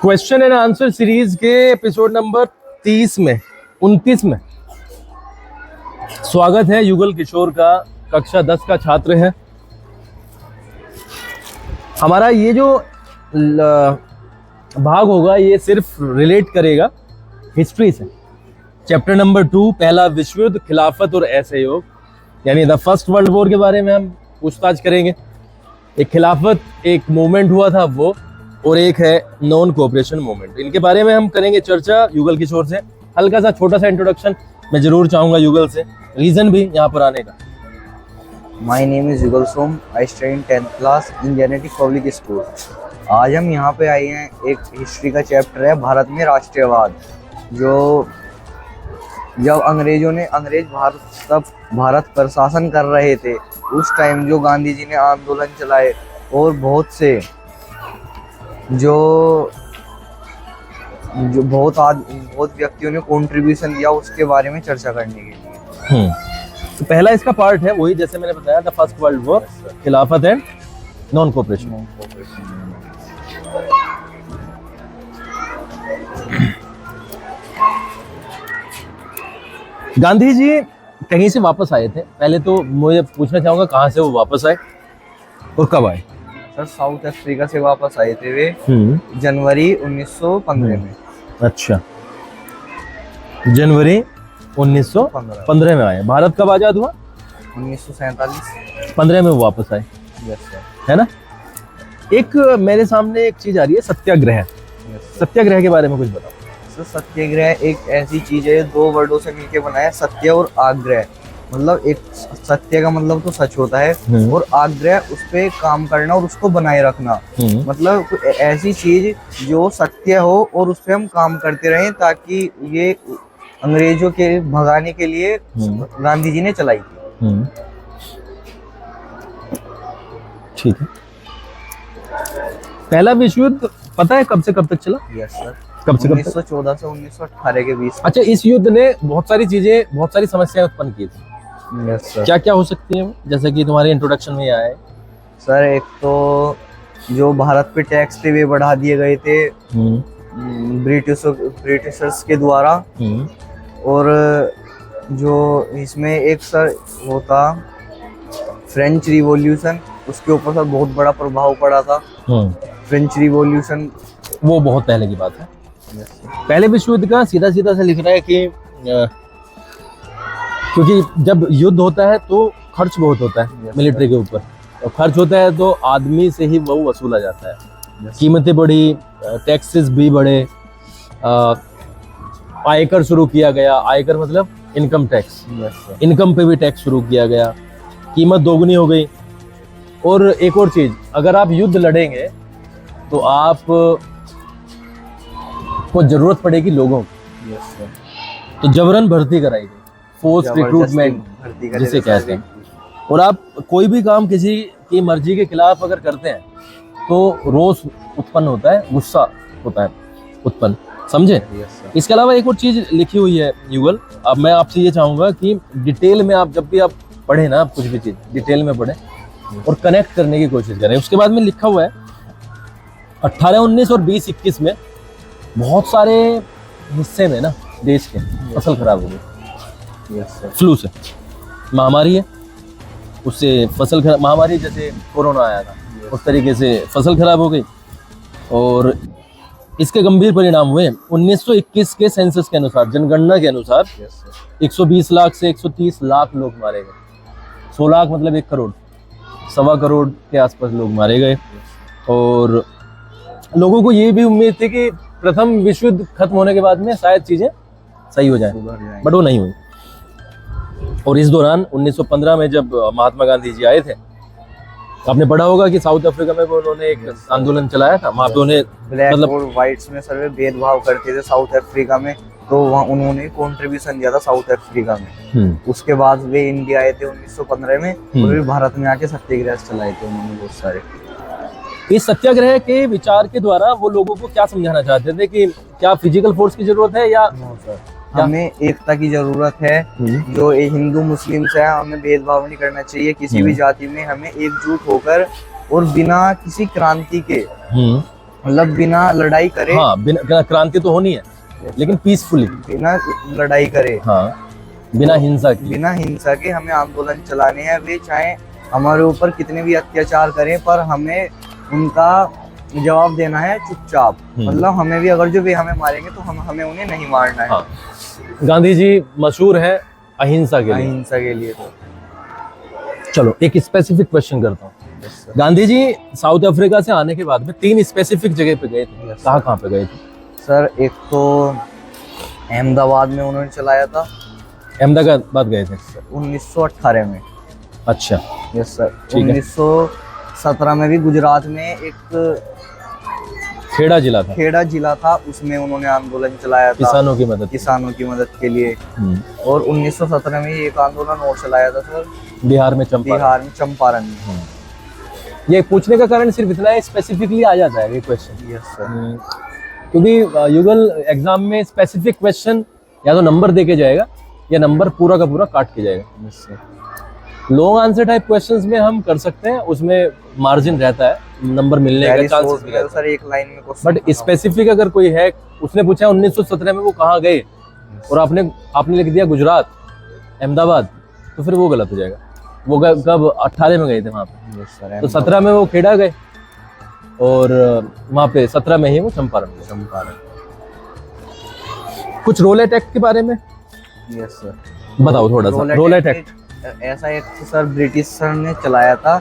Question and answer series के episode number 30 में 29 में स्वागत है। युगल किशोर का कक्षा 10 का छात्र है। हमारा ये जो भाग होगा ये सिर्फ रिलेट करेगा हिस्ट्री से। चैप्टर नंबर 2 पहला विश्व युद्ध, खिलाफत और असहयोग, यानी द फर्स्ट वर्ल्ड वॉर के बारे में हम पूछताछ करेंगे। एक खिलाफत एक मूवमेंट हुआ था वो, और एक है नॉन कोऑपरेशन मूवमेंट। इनके बारे में हम करेंगे चर्चा युगल किशोर से। हल्का सा छोटा सा इंट्रोडक्शन मैं जरूर चाहूंगा युगल से, रीजन भी यहाँ पर आने का। माई name is Yugal Som, I study in 10th class in genetic public school. आज हम यहाँ पे आए हैं, एक हिस्ट्री का चैप्टर है भारत में राष्ट्रीयवाद। जो जब अंग्रेज भारत पर शासन कर रहे थे उस टाइम जो गांधी जी ने आंदोलन चलाए और बहुत व्यक्तियों ने कंट्रीब्यूशन दिया, उसके बारे में चर्चा करने के लिए। तो पहला इसका पार्ट है वही, जैसे मैंने बताया, द फर्स्ट वर्ल्ड वॉर, खिलाफत and non cooperation. Gandhi ji कहीं से वापस आए थे। पहले तो मुझे पूछना चाहूंगा कहाँ से वो वापस आए और कब आए। सर साउथ अफ्रीका से वापस आए थे वे जनवरी 1915 में। अच्छा, जनवरी 1915 में आए। भारत कब आजाद हुआ? 1947। 15 में वो वापस आए। यस सर, है ना। एक मेरे सामने एक चीज आ रही है, सत्याग्रह। सत्याग्रह के बारे में कुछ बताओ। सर सत्याग्रह एक ऐसी चीज है, दो वर्डों से मिलके बना है, सत्य और आग्रह। मतलब एक सत्य का मतलब तो सच होता है, और आग्रह उस पे काम करना और उसको बनाए रखना। मतलब ऐसी चीज जो सत्य हो और उस पे हम काम करते रहें, ताकि ये अंग्रेजों के भगाने के लिए गांधी जी ने चलाई थी। ठीक है। पहला विश्व युद्ध पता है कब से कब तक चला? यस सर, कब से कब तक? 1914 से 1918 के बीच। अच्छा, इस युद्ध ने बहुत सारी चीजें, बहुत सारी समस्याएं उत्पन्न की थी। Yes sir. क्या क्या हो सकती है, जैसे कि तुम्हारे इंट्रोडक्शन में आया है? सर एक तो जो भारत पे टैक्स थे वे बढ़ा दिए गए थे ब्रिटिशर्स के द्वारा। और जो इसमें एक सर होता फ्रेंच रिवॉल्यूशन, उसके ऊपर सर बहुत बड़ा प्रभाव पड़ा था। फ्रेंच रिवॉल्यूशन वो बहुत पहले की बात है। पहले विश्व युद्ध का सीधा सीधा से लिख रहा है कि क्योंकि जब युद्ध होता है तो खर्च बहुत होता है मिलिट्री के ऊपर, और खर्च होता है तो आदमी से ही वो वसूला जाता है। कीमतें बढ़ी, टैक्सेस भी बढ़े, आयकर शुरू किया गया। आयकर मतलब इनकम टैक्स। इनकम पे भी टैक्स शुरू किया गया, कीमत दोगुनी हो गई। और एक और चीज, अगर आप युद्ध लड़ेंगे तो आप को जरूरत पड़ेगी लोगों की। तो जबरन भर्ती कराई गई, फोर्स रिक्रूटमेंट जिसे कहते हैं। और आप कोई भी काम किसी की मर्जी के खिलाफ अगर करते हैं तो रोष उत्पन्न होता है, गुस्सा होता है उत्पन्न, समझे। इसके अलावा एक और चीज लिखी हुई है युगल, अब मैं आपसे ये चाहूंगा कि डिटेल में आप जब भी आप पढ़े ना, कुछ भी चीज डिटेल में पढ़े और कनेक्ट करने की कोशिश करें। उसके बाद में लिखा हुआ है 18, 19 और 20, 21 में बहुत सारे हिस्से में ना देश के फसल खराब हो गई। फ्लू से, महामारी है, उससे फसल खराब, महामारी जैसे कोरोना आया था उस तरीके से फसल खराब हो गई। और इसके गंभीर परिणाम हुए। 1921 के सेंसस के अनुसार, जनगणना के अनुसार 120 लाख से 130 लाख लोग मारे गए। 100 लाख मतलब 1 करोड़, 1.25 करोड़ के आसपास लोग मारे गए। और लोगों को ये भी उम्मीद थी कि प्रथम विश्व युद्ध खत्म होने के बाद में शायद चीजें सही हो जाएं, बट वो नहीं हुई। और इस दौरान 1915 में जब महात्मा गांधी जी आए थे, आपने पढ़ा होगा कि साउथ अफ्रीका में वो उन्होंने एक आंदोलन चलाया था। वहाँ पे उन्हें ब्लैक और व्हाइट्स में सर भेदभाव करते थे साउथ अफ्रीका में, तो वहाँ उन्होंने कंट्रीब्यूशन दिया था साउथ अफ्रीका में। उसके बाद वे इंडिया आए थे 1915 में, और फिर भारत में आके सत्याग्रह चलाए थे उन्होंने बहुत सारे। इस सत्याग्रह के विचार के द्वारा वो लोगों को क्या समझाना चाहते थे कि क्या फिजिकल फोर्स की जरूरत है, या हमें एकता की जरूरत है। जो हिंदू मुस्लिम है, हमें भेदभाव नहीं करना चाहिए किसी भी जाति में। हमें एकजुट होकर और बिना किसी क्रांति के मतलब बिना लड़ाई करे, हाँ बिना क्रांति तो होनी है लेकिन पीसफुली, बिना लड़ाई करे, हाँ बिना हिंसा की, बिना हिंसा के हमें आंदोलन चलाने हैं। वे चाहे हमारे ऊपर कितने भी अत्याचार करें पर हमें उनका जवाब देना है चुपचाप। मतलब हमें भी अगर जो वे हमें मारेंगे तो हमें उन्हें नहीं मारना है। हाँ। गांधी जी मशहूर है अहिंसा के लिए। अहिंसा के लिए। तो चलो एक स्पेसिफिक क्वेश्चन करता हूँ। गांधी जी साउथ अफ्रीका से आने के बाद में 3 स्पेसिफिक जगह पे गए थे। कहाँ कहाँ पे गए थे सर? एक तो अहमदाबाद में उन्होंने चलाया था। अहमदाबाद गए थे 1918 में। अच्छा यस सर। ठीक है। 1917 में भी गुजरात में एक खेड़ा जिला था, खेड़ा जिला था, उसमें उन्होंने आंदोलन चलाया था किसानों की मदद के लिए। और 1917 में एक आंदोलन और चलाया था सर, बिहार में चंपारण में। ये पूछने का कारण सिर्फ इतना है, स्पेसिफिकली आ जाता है ये क्वेश्चन। Yes sir. क्योंकि युगल एग्जाम में स्पेसिफिक क्वेश्चन या तो नंबर दे के जाएगा या नंबर पूरा का पूरा काट के जाएगा। Yes sir. Long answer type questions में हम कर सकते हैं, उसमें मार्जिन रहता है, नंबर मिलने का चांसेस भी रहता है सर, एक लाइन में बट स्पेसिफिक अगर कोई है, उसने पूछा 1917 में वो कहाँ गए और आपने लिख दिया गुजरात अहमदाबाद, तो फिर वो गलत हो जाएगा। वो कब 18 में गए थे वहाँ पे। Yes sir. तो 17 में वो खेड़ा गए और वहाँ पे 17 में ही वो चंपारण। कुछ रोलेट एक्ट के बारे में यस सर बताओ थोड़ा सा। रोलेट एक्ट ऐसा एक सर ब्रिटिश सर ने चलाया था।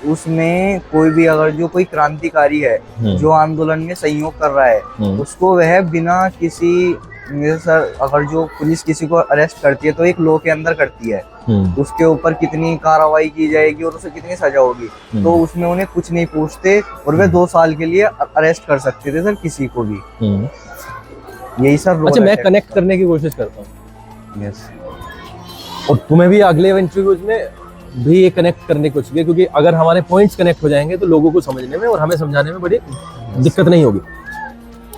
उसमें कोई भी अगर जो कोई क्रांतिकारी है जो आंदोलन में सहयोग कर रहा है, उसको वह बिना किसी सर, अगर जो पुलिस किसी को अरेस्ट करती है तो एक लॉ के अंदर करती है, उसके ऊपर कितनी कार्रवाई की जाएगी और उसे कितनी सजा होगी, तो उसमें उन्हें कुछ नहीं पूछते और वे 2 साल के लिए अरेस्ट कर सकते थे सर किसी को भी। यही सर। अच्छा मैं कनेक्ट करने की कोशिश करता हूँ। यस। और तुम्हें भी अगले इंटरव्यूज में भी ये कनेक्ट करने की कोशिश की, क्योंकि अगर हमारे पॉइंट्स कनेक्ट हो जाएंगे तो लोगों को समझने में और हमें समझाने में बड़ी दिक्कत नहीं होगी।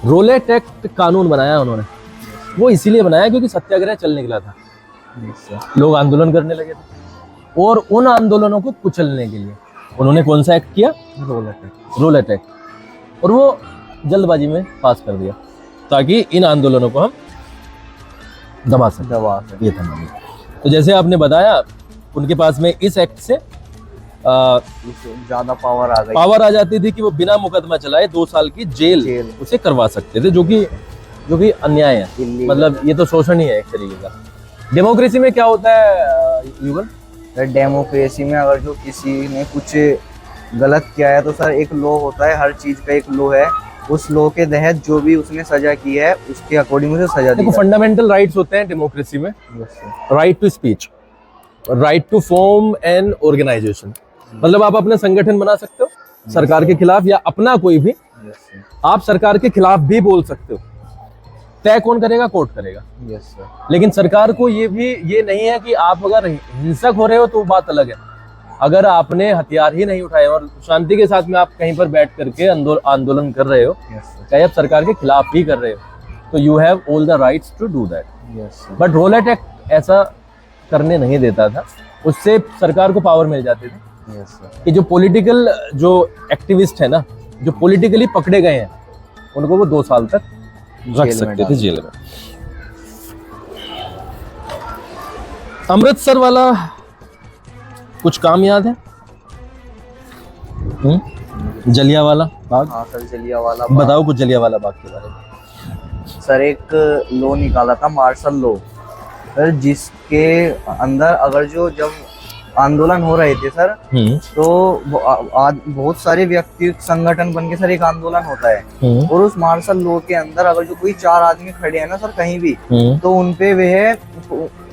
रोलेट एक्ट कानून बनाया उन्होंने, वो इसीलिए बनाया क्योंकि सत्याग्रह चलने निकला था, लोग आंदोलन करने लगे थे और उन आंदोलनों को कुचलने के लिए उन्होंने कौन सा एक्ट किया? Rowlatt act. और वो जल्दबाजी में पास कर दिया ताकि इन आंदोलनों को हम दबा सकें। ये था। तो जैसे आपने बताया उनके पास में इस एक्ट से ज्यादा पावर आ जाती थी कि वो बिना मुकदमा चलाए 2 साल की जेल उसे करवा सकते थे, जो कि अन्याय है। मतलब ये तो शोषण ही है एक तरीके का। डेमोक्रेसी में क्या होता है युगल? डेमोक्रेसी में अगर जो किसी ने कुछ गलत किया है तो सर एक लॉ होता है, हर चीज का एक लॉ है, उस लॉ के तहत जो भी उसने सजा की है उसके अकॉर्डिंग उसे सजा दी। फंडामेंटल राइट्स होते हैं डेमोक्रेसी में। Right to speech, right to form and organisation, मतलब आप अपना संगठन बना सकते हो सरकार के खिलाफ या अपना कोई भी, आप सरकार के खिलाफ भी बोल सकते हो। तय कौन करेगा? कोर्ट करेगा। लेकिन सरकार को ये नहीं है कि आप अगर हिंसक हो रहे हो तो बात अलग है, अगर आपने हथियार ही नहीं उठाए और शांति के साथ में आप कहीं पर बैठ करके आंदोलन कर रहे हो, चाहे आप सरकार के खिलाफ ही कर रहे हो, तो you have all the rights to do that. But Rowlatt act ऐसा करने नहीं देता था, उससे सरकार को पावर मिल जाते थे कि जो पॉलिटिकल जो एक्टिविस्ट है ना, जो पॉलिटिकली पकड़े गए हैं, उनको वो 2 साल तक रख सकते थे जेल में। अमृतसर वाला कुछ काम याद है? जलियांवाला बाग। हाँ सर, जलियांवाला बाग। बताओ कुछ जलियांवाला बाग के बारे में। सर एक लॉ निकाला था, मार्शल लॉ सर, जिसके अंदर अगर जो जब आंदोलन हो रहे थे सर, तो बहुत सारे व्यक्ति संगठन बन के सर एक आंदोलन होता है, और उस मार्शल लॉ के अंदर अगर जो कोई 4 आदमी खड़े हैं ना सर कहीं भी, तो उनपे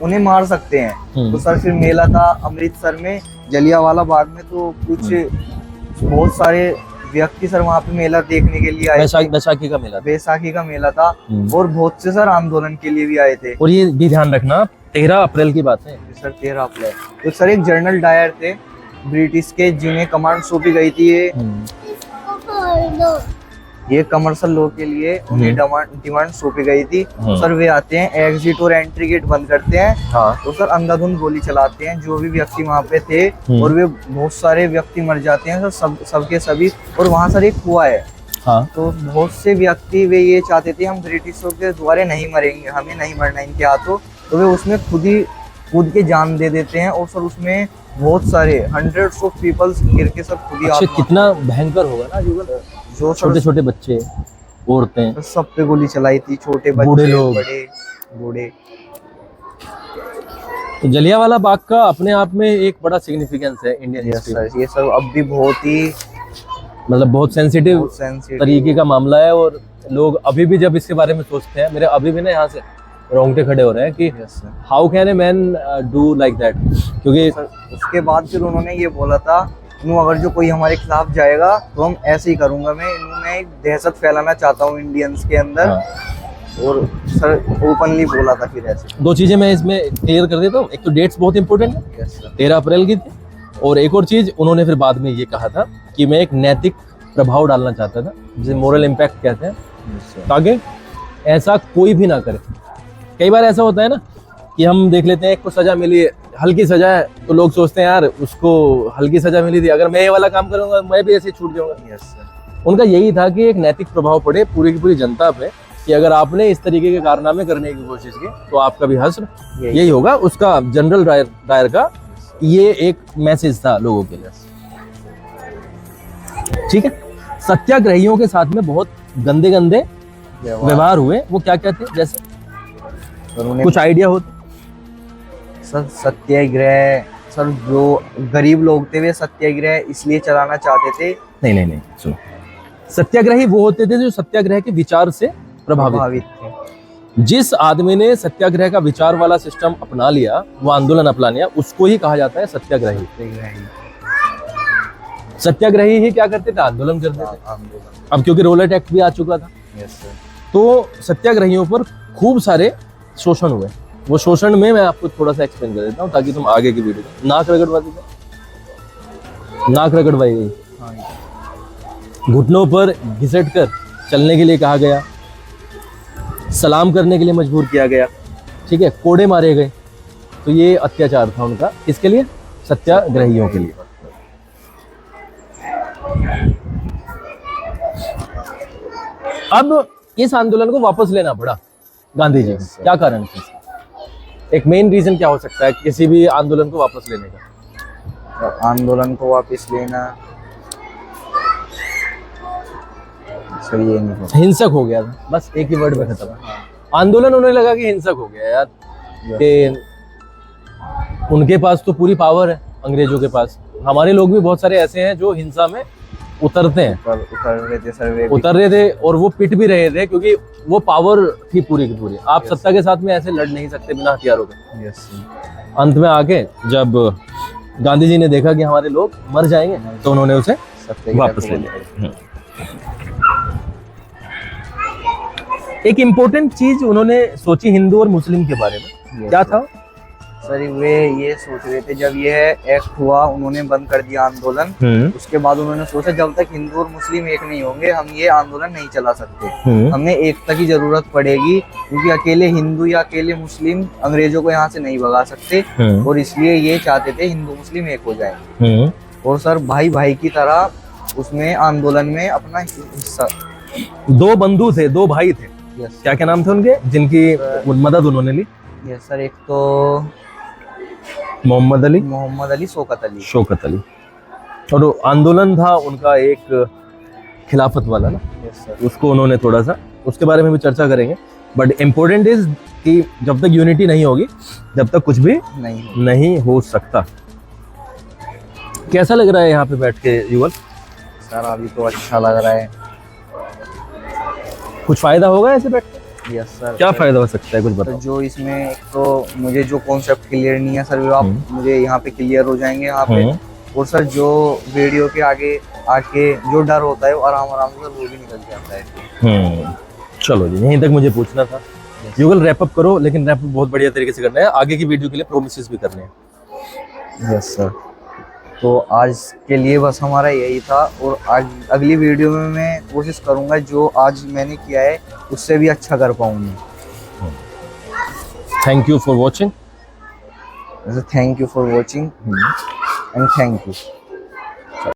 उन्हें मार सकते हैं। तो सर फिर मेला था अमृतसर में जलियांवाला बाग में, तो कुछ बहुत सारे व्यक्ति सर वहाँ पे मेला देखने के लिए आए। बैसाखी का मेला था और बहुत से सर आंदोलन के लिए भी आए थे। और ये भी ध्यान रखना 13 अप्रैल की बात है सर, 13 अप्रैल। तो सर एक जनरल डायर थे ब्रिटिश के, जिन्हें कमांड सौंपी गई थी ये कमर्शियल लॉ के लिए उन्हें डिमांड सौंपी गई थी। सर वे आते हैं, एग्जिट और एंट्री गेट बंद करते हैं। तो सर अंधाधुंध गोली चलाते हैं जो भी व्यक्ति वहाँ पे थे, और वे बहुत सारे व्यक्ति मर जाते हैं सर, सबके सभी। और वहाँ सर एक कुआं है, हाँ तो बहुत से व्यक्ति वे ये चाहते थे हम ब्रिटिशों के द्वारा नहीं मरेंगे, हमें नहीं मरना इनके हाथों, तो वे उसमें खुद के जान दे देते हैं। और सर उसमें बहुत सारे हंड्रेड्स ऑफ पीपल्स गिर के सब खुद ही अच्छा, आत्महत्या, कितना भयंकर होगा ना युगल। जो छोटे छोटे बच्चे, औरतें, सब पे गोली चलाई थी, छोटे बच्चे, बूढ़े लोग। बड़े बूढ़े। तो जलियांवाला बाग का अपने आप में एक बड़ा सिग्निफिकेंस है इंडियन यस हिस्ट्री। सर, ये सब अब भी बहुत ही मतलब बहुत सेंसिटिव सेंसिटिव तरीके का मामला है, और लोग अभी भी जब इसके बारे में सोचते हैं, मेरे अभी भी ना यहाँ से रोंगटे खड़े हो रहे हैं कि yes sir. How can a man do like that. क्योंकि सर उसके बाद फिर उन्होंने ये बोला था, इन्हों अगर जो कोई हमारे खिलाफ जाएगा तो हम ऐसे ही करूंगा। मैं एक दहशत फैलाना चाहता हूँ इंडियंस के अंदर। और सर ओपनली बोला था फिर ऐसे। दो चीजें मैं इसमें क्लियर कर देता हूँ। एक तो डेट्स बहुत इंपॉर्टेंट है, यस सर। 13 अप्रैल की थी। और एक और चीज उन्होंने फिर बाद में ये कहा था कि मैं एक नैतिक प्रभाव डालना चाहता था, जिसे मोरल इम्पैक्ट कहते हैं, ताकि ऐसा कोई भी ना करे। कई बार ऐसा होता है ना कि हम देख लेते हैं एक को सजा मिली है, हल्की सजा है, तो लोग सोचते हैं यार उसको हल्की सजा मिली थी, अगर मैं ये वाला काम करूंगा मैं भी ऐसे ही छूट जाऊंगा। Yes sir. उनका यही था कि एक नैतिक प्रभाव पड़े पूरी की पूरी जनता पे, कि अगर आपने इस तरीके के कारनामे करने की कोशिश की तो आपका भी हश्र यही होगा। उसका जनरल डायर का ये एक मैसेज था लोगों के लिए। ठीक है। सत्याग्रहियों के साथ में बहुत गंदे गंदे व्यवहार हुए। वो क्या कहते हैं, जैसे कुछ आइडिया हो? सर सत्याग्रह, सर जो गरीब लोग थे वे सत्याग्रह इसलिए चलाना चाहते थे। नहीं सुनो, सत्याग्रही वो होते थे जो सत्याग्रह के विचार से प्रभावित थे। जिस आदमी ने सत्याग्रह का विचार वाला सिस्टम अपना लिया, वो आंदोलन अपना लिया, उसको ही कहा जाता है सत्याग्रही। सत्याग्रही ही क्या करते थे? आंदोलन करते थे। अब क्योंकि रोलेट एक्ट भी आ चुका था, तो सत्याग्रहियों पर खूब सारे शोषण हुए। वो शोषण में मैं आपको थोड़ा सा एक्सप्लेन कर देता हूँ ताकि तुम आगे की वीडियो में। नाक रगड़वाई गई, घुटनों पर घिसट कर चलने के लिए कहा गया, सलाम करने के लिए मजबूर किया गया, ठीक है, कोड़े मारे गए। तो ये अत्याचार था उनका, किसके लिए? सत्याग्रहियों के लिए। अब इस आंदोलन को वापस लेना पड़ा गांधी जी को। क्या कारण था? एक मेन रीजन क्या हो सकता है किसी भी आंदोलन को वापस लेने का? आंदोलन को वापस लेना सर ये नहीं पता। हिंसक हो गया था, बस एक ही वर्ड में खत्म। आंदोलन उन्हें लगा कि हिंसक हो गया यार, कि उनके पास तो पूरी पावर है अंग्रेजों के पास। हमारे लोग भी बहुत सारे ऐसे हैं जो हिंसा में उतरते हैं, उतर रहे थे और वो पिट भी रहे थे, क्योंकि वो पावर थी पूरी की पूरी। आप सत्ता के साथ में ऐसे लड़ नहीं सकते बिना हथियारों के। अंत में आके जब गांधी जी ने देखा कि हमारे लोग मर जाएंगे, तो उन्होंने उसे वापस ले लिया। एक इम्पोर्टेंट चीज उन्होंने सोची हिंदू और मुस्लिम के बारे में, क्या था? सर वे ये सोच रहे थे, जब ये एक्ट हुआ उन्होंने बंद कर दिया आंदोलन, उसके बाद उन्होंने सोचा जब तक हिंदू और मुस्लिम एक नहीं होंगे हम ये आंदोलन नहीं चला सकते। हमें एकता की जरूरत पड़ेगी, क्योंकि अकेले हिंदू या अकेले मुस्लिम अंग्रेजों को यहाँ से नहीं भगा सकते। और इसलिए ये चाहते थे हिंदू मुस्लिम एक हो जाए। और सर भाई भाई की तरह उसमें आंदोलन में अपना हिस्सा। दो बंधु थे, दो भाई थे। क्या क्या नाम थे उनके जिनकी मदद उन्होंने ली? यस सर, एक तो मोहम्मद अली, शौकत अली। और आंदोलन था उनका एक खिलाफत वाला ना। Yes sir. उसको उन्होंने थोड़ा सा, उसके बारे में भी चर्चा करेंगे। बट इम्पोर्टेंट इज कि जब तक यूनिटी नहीं होगी, जब तक कुछ भी नहीं हो सकता। कैसा लग रहा है यहाँ पे बैठ के युगल? सर अभी तो अच्छा लग रहा है। कुछ फायदा होगा ऐसे बैठ के? Yes sir. क्या फायदा हो सकता है, कुछ बताओ। जो इसमें एक तो मुझे जो कॉन्सेप्ट क्लियर नहीं है सर, वो आप मुझे यहाँ पे क्लियर हो जाएंगे यहाँ पे। और सर जो वीडियो के आगे आके जो डर होता है वो आराम से वो भी निकल जाता है। चलो जी, यहीं तक मुझे पूछना था। युगल रैप अप करो, लेकिन रैप अप बहुत बढ़िया तरीके से करना है। आगे की वीडियो के लिए प्रोमिसेस भी करने हैं। Yes sir. तो आज के लिए बस हमारा यही था, और अगली वीडियो में मैं कोशिश करूंगा जो आज मैंने किया है उससे भी अच्छा कर पाऊंगा। Thank you for watching. Thank you for watching and thank you.